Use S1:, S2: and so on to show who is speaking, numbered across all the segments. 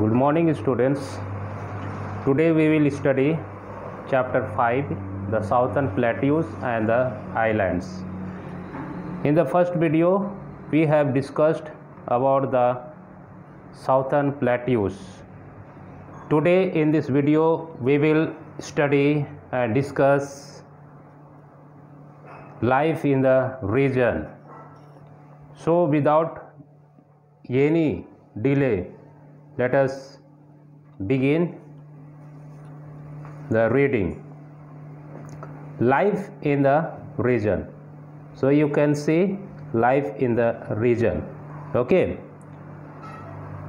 S1: Good morning, students. Today we will study chapter 5, the southern plateaus and the highlands. In the first video we have discussed about the southern plateaus. Today in this video we will study and discuss life in the region. So without any delay, let us begin the reading. Life in the region. So you can see life in the region. Okay.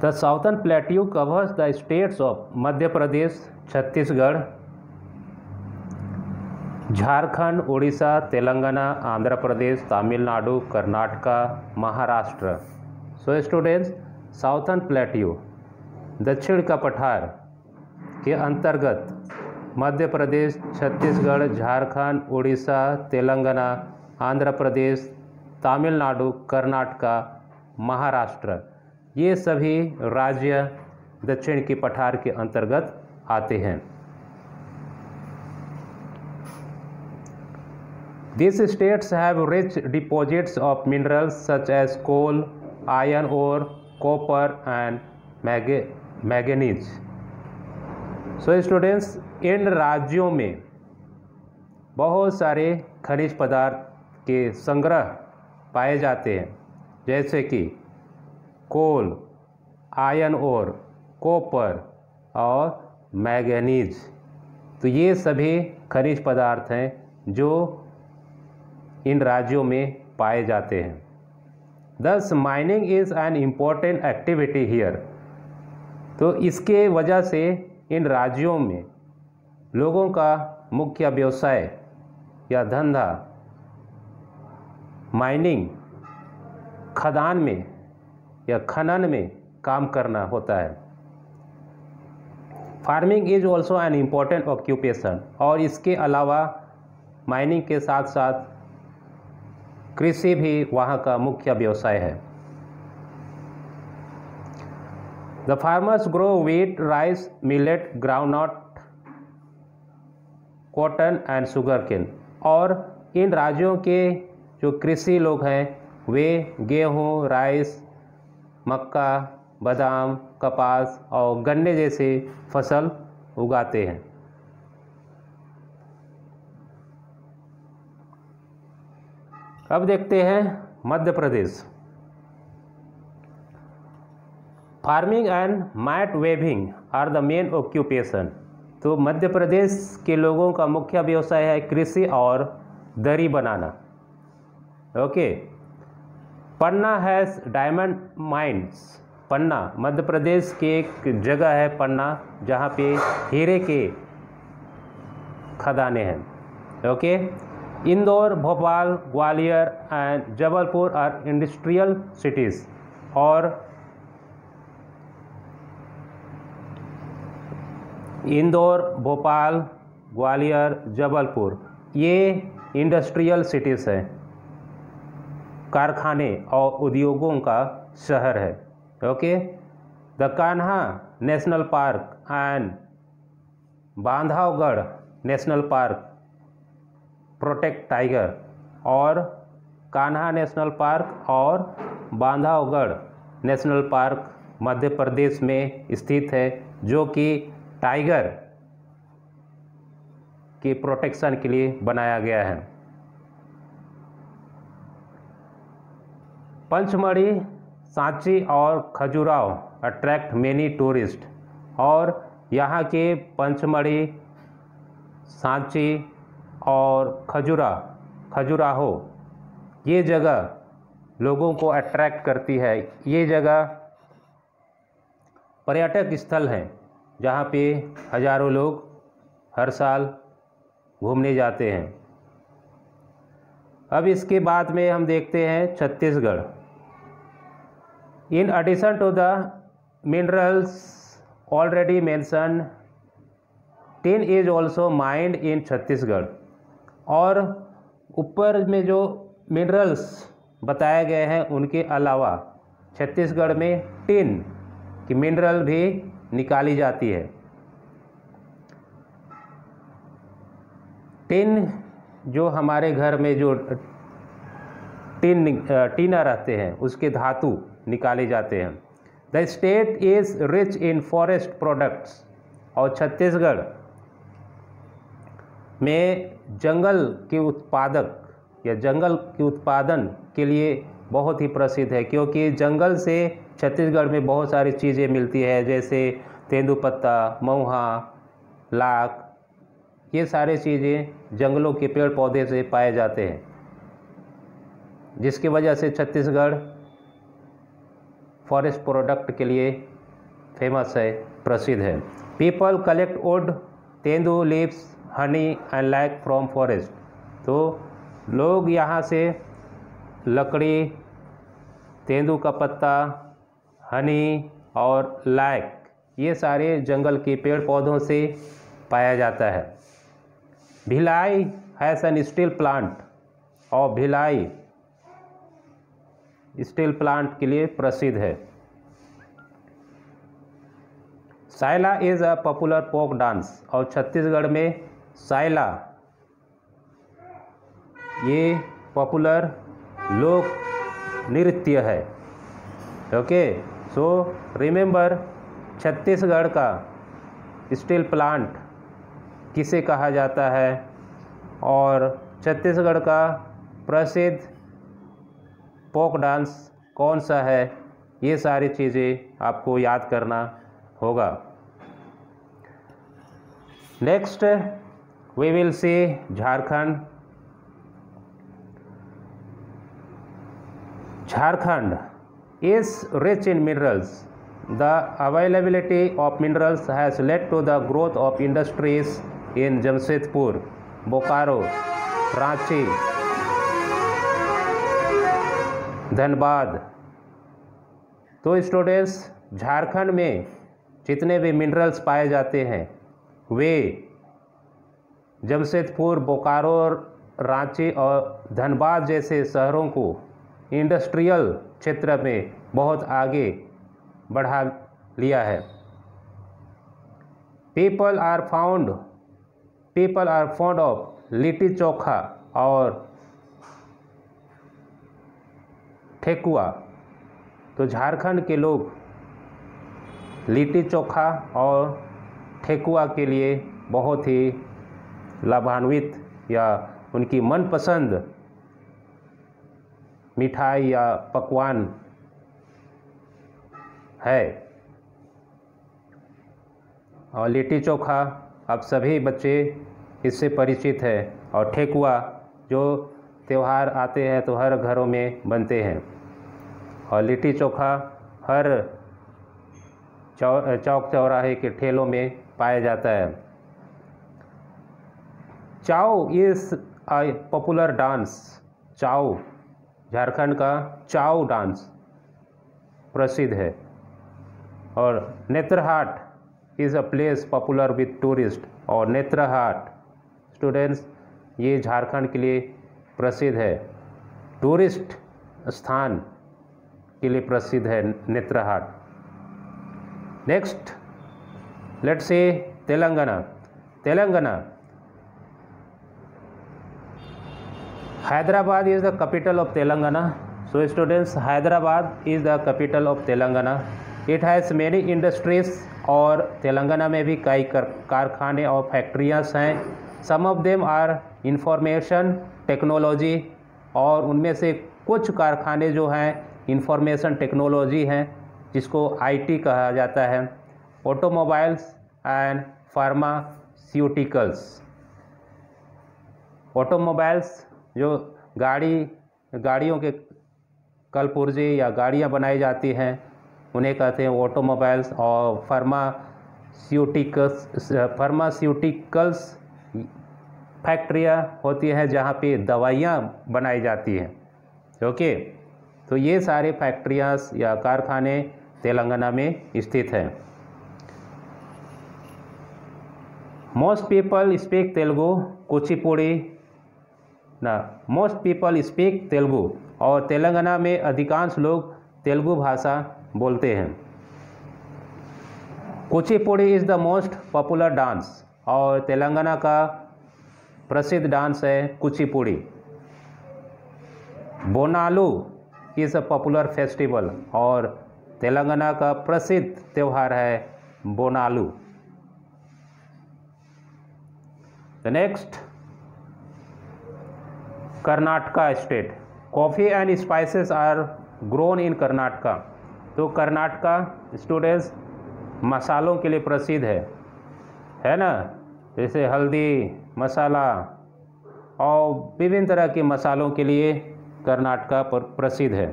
S1: The southern plateau covers the states of Madhya Pradesh, Chhattisgarh, Jharkhand, Odisha, Telangana, Andhra Pradesh, Tamil Nadu, Karnataka, Maharashtra. So students, southern plateau दक्षिण का पठार के अंतर्गत मध्य प्रदेश, छत्तीसगढ़, झारखंड, उड़ीसा, तेलंगाना, आंध्र प्रदेश, तमिलनाडु, कर्नाटका, महाराष्ट्र, ये सभी राज्य दक्षिण के पठार के अंतर्गत आते हैं. These states have rich deposits of minerals such as coal, iron ore, copper and manganese. So students, इन राज्यों में बहुत सारे खनिज पदार्थ के संग्रह पाए जाते हैं, जैसे कि कोल, आयरन ओर, कॉपर और मैंगनीज. तो ये सभी खनिज पदार्थ हैं जो इन राज्यों में पाए जाते हैं. Thus mining is an important activity here. तो इसके वजह से इन राज्यों में लोगों का मुख्य व्यवसाय या धंधा माइनिंग, खदान में या खनन में काम करना होता है. Farming is also an important occupation. और इसके अलावा माइनिंग के साथ साथ कृषि भी वहाँ का मुख्य व्यवसाय है. The farmers grow wheat, rice, millet, groundnut, cotton and sugarcane. और इन राज्यों के जो कृषि लोग हैं वे गेहूँ, राइस, मक्का, बादाम, कपास और गन्ने जैसे फसल उगाते हैं. अब देखते हैं Madhya Pradesh. Farming and mat weaving are the main occupation. तो मध्य प्रदेश के लोगों का मुख्य व्यवसाय है कृषि और दरी बनाना. Okay. Panna has diamond mines. Panna Madhya Pradesh की एक जगह है, पन्ना, जहाँ पे हीरे के खदानें हैं. Okay. Indore, Bhopal, Gwalior and Jabalpur are industrial cities. और इंदौर, भोपाल, ग्वालियर, जबलपुर ये इंडस्ट्रियल सिटीज़ हैं, कारखाने और उद्योगों का शहर है. Okay. The Kanha national park and Bandhavgarh national park protect tiger. और कान्हा नेशनल पार्क और बांधवगढ़ नेशनल पार्क मध्य प्रदेश में स्थित है, जो कि टाइगर के प्रोटेक्शन के लिए बनाया गया है. पंचमढ़ी, सांची और खजुराहो अट्रैक्ट मेनी टूरिस्ट. और यहाँ के पंचमढ़ी, सांची और खजुराहो ये जगह लोगों को अट्रैक्ट करती है. ये जगह पर्यटक स्थल हैं जहाँ पे हजारों लोग हर साल घूमने जाते हैं. अब इसके बाद में हम देखते हैं Chhattisgarh. In addition to the minerals already mention, tin is also mined in Chhattisgarh. और ऊपर में जो मिनरल्स बताए गए हैं उनके अलावा छत्तीसगढ़ में टिन की मिनरल भी निकाली जाती है। टिन, जो हमारे घर में जो टीना रहते हैं उसके धातु निकाले जाते हैं। The state is rich in forest products, और छत्तीसगढ़ में जंगल के उत्पादक या जंगल के उत्पादन के लिए बहुत ही प्रसिद्ध है, क्योंकि जंगल से छत्तीसगढ़ में बहुत सारी चीज़ें मिलती है, जैसे तेंदुपत्ता, महुआ, लाख, ये सारी चीज़ें जंगलों के पेड़ पौधे से पाए जाते हैं, जिसकी वजह से छत्तीसगढ़ फॉरेस्ट प्रोडक्ट के लिए फेमस है, प्रसिद्ध है। People collect wood, tendu leaves, honey and lac from forest. तो लोग यहाँ से लकड़ी, तेंदू का पत्ता, हनी और लैक, ये सारे जंगल के पेड़ पौधों से पाया जाता है। Bhilai has an steel plant, और भिलाई स्टील प्लांट के लिए प्रसिद्ध है। Saila is a popular folk dance, और छत्तीसगढ़ में साइला ये पॉपुलर लोक नृत्य है। ओके, सो रिमेंबर छत्तीसगढ़ का स्टील प्लांट किसे कहा जाता है, और छत्तीसगढ़ का प्रसिद्ध फोक डांस कौन सा है, ये सारी चीज़ें आपको याद करना होगा। Next we will see Jharkhand. Jharkhand is rich in minerals. The availability of minerals has led to the growth of industries in Jamshedpur, Bokaro, Ranchi, Dhanbad. तो स्टूडेंट्स, झारखंड में जितने भी मिनरल्स पाए जाते हैं वे जमशेदपुर, बोकारो, रांची और धनबाद जैसे शहरों को इंडस्ट्रियल क्षेत्र में बहुत आगे बढ़ा लिया है। People are fond of litti chokha और ठेकुआ। तो झारखंड के लोग लिट्टी चोखा और ठेकुआ के लिए बहुत ही लाभान्वित या उनकी मनपसंद मिठाई या पकवान है। और लिट्टी चोखा अब सभी बच्चे इससे परिचित है, और ठेकुआ जो त्यौहार आते हैं तो हर घरों में बनते हैं, और लिट्टी चोखा हर चौक चौराहे के ठेलों में पाया जाता है। चाओ इज़ अ पॉपुलर डांस। चाओ, झारखंड का चाओ डांस प्रसिद्ध है। और Netarhat is a place popular with tourist, और नेत्रहाट स्टूडेंट्स ये झारखंड के लिए प्रसिद्ध है, टूरिस्ट स्थान के लिए प्रसिद्ध है Netarhat. Next let's say Telangana. Hyderabad is the capital of Telangana. So students, Hyderabad is the capital of Telangana. It has many industries, और तेलंगाना में भी कई कारखाने और फैक्ट्रियाँ हैं। Some of them are information technology, और उनमें से कुछ कारखाने जो हैं इंफॉर्मेशन टेक्नोलॉजी हैं, जिसको IT कहा जाता है। Automobiles and pharmaceuticals. ऑटोमोबाइल्स जो गाड़ियों के कलपुर्जे या गाड़ियां बनाई जाती हैं उन्हें कहते हैं ऑटोमोबाइल्स। और फार्मास्यूटिकल्स फैक्ट्रियां होती हैं जहां पे दवाइयां बनाई जाती हैं। ओके, तो ये सारे फैक्ट्रियां या कारखाने तेलंगाना में स्थित हैं। Most people speak Telugu, Kuchipudi most people speak Telugu, और तेलंगाना में अधिकांश लोग तेलुगु भाषा बोलते हैं। Kuchipudi is the most popular dance, और तेलंगाना का प्रसिद्ध डांस है Kuchipudi. Bonalu is a popular festival, और तेलंगाना का प्रसिद्ध त्यौहार है Bonalu. The next, Karnataka state. Coffee and spices are grown in Karnataka. तो कर्नाटका स्टूडेंट्स मसालों के लिए प्रसिद्ध है ना, जैसे हल्दी मसाला और विभिन्न तरह के मसालों के लिए कर्नाटका प्रसिद्ध है।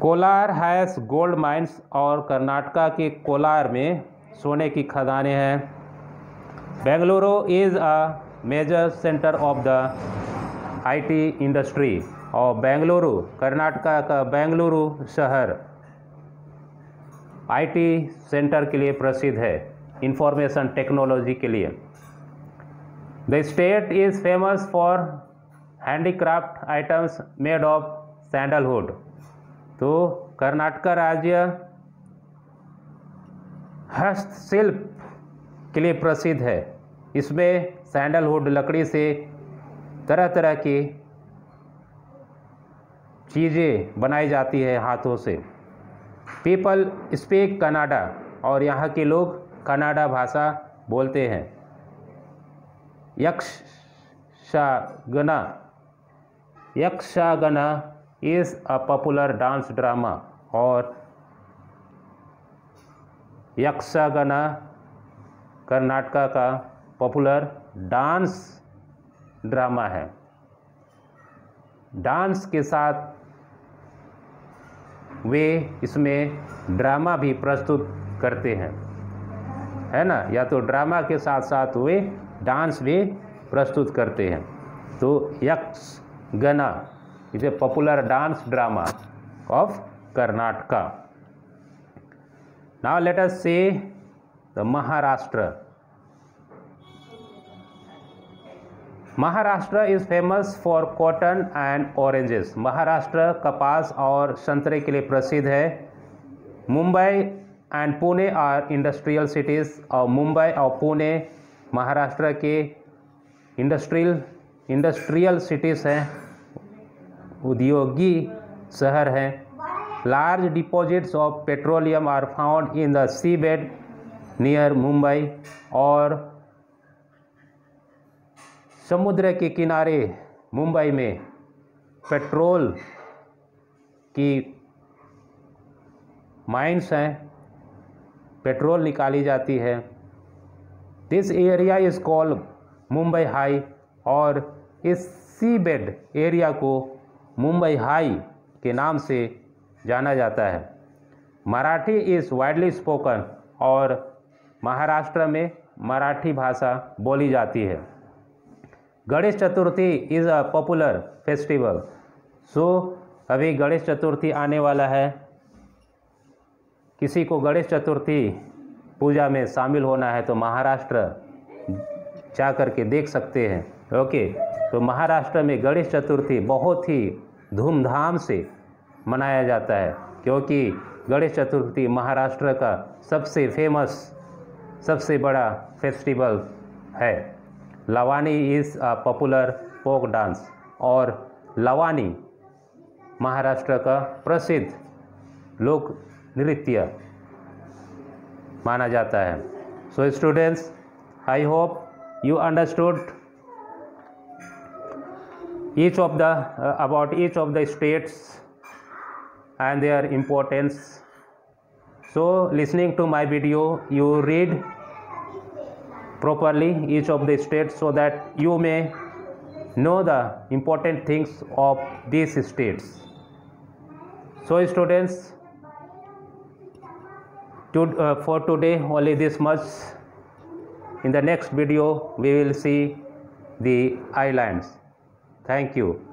S1: कोलार हैज़ गोल्ड माइंस, और कर्नाटका के कोलार में सोने की खदानें हैं। Bengaluru is a major centre of the IT industry, और बेंगलुरु, कर्नाटका का बेंगलुरु शहर आईटी सेंटर के लिए प्रसिद्ध है, इंफॉर्मेशन टेक्नोलॉजी के लिए। The state is famous for handicraft items made of sandalwood. तो कर्नाटका राज्य हस्तशिल्प के लिए प्रसिद्ध है। इसमें सैंडलवुड लकड़ी से तरह तरह की चीज़ें बनाई जाती है हाथों से। पीपल स्पीक कन्नड़ा, और यहाँ के लोग कन्नड़ा भाषा बोलते हैं। Yakshagana is a popular dance drama, और यक्षगाना कर्नाटका का पॉपुलर डांस ड्रामा है। डांस के साथ वे इसमें ड्रामा भी प्रस्तुत करते हैं, है ना, या तो ड्रामा के साथ साथ वे डांस भी प्रस्तुत करते हैं। तो Yakshagana is a popular dance drama of Karnataka. Now let us see the Maharashtra. Maharashtra is famous for cotton and oranges. Maharashtra कपास और संतरे के लिए प्रसिद्ध है। Mumbai and Pune are industrial cities, और मुंबई और पुणे महाराष्ट्र के इंडस्ट्रियल सिटीज़ हैं, उद्योगी शहर हैं। Large deposits of petroleum are found in the sea bed near Mumbai, और समुद्र के किनारे मुंबई में पेट्रोल की माइंस हैं, पेट्रोल निकाली जाती है। This area is called Mumbai high, और इस सी बेड एरिया को मुंबई हाई के नाम से जाना जाता है। मराठी इज़ वाइडली स्पोकन, और महाराष्ट्र में मराठी भाषा बोली जाती है। Ganesh Chaturthi is a popular festival. सो अभी गणेश चतुर्थी आने वाला है। किसी को गणेश चतुर्थी पूजा में शामिल होना है तो महाराष्ट्र जा कर के देख सकते हैं। ओके, तो महाराष्ट्र में गणेश चतुर्थी बहुत ही धूमधाम से मनाया जाता है, क्योंकि गणेश चतुर्थी महाराष्ट्र का सबसे फेमस, सबसे बड़ा फेस्टिवल है। Lavani is a popular folk dance, और लवानी महाराष्ट्र का प्रसिद्ध लोक नृत्य माना जाता है। So students, I hope you understood about each of the states and their importance. So listening to my video, you read properly each of the states so that you may know the important things of these states. So students, for today only this much. In the next video we will see the islands. Thank you.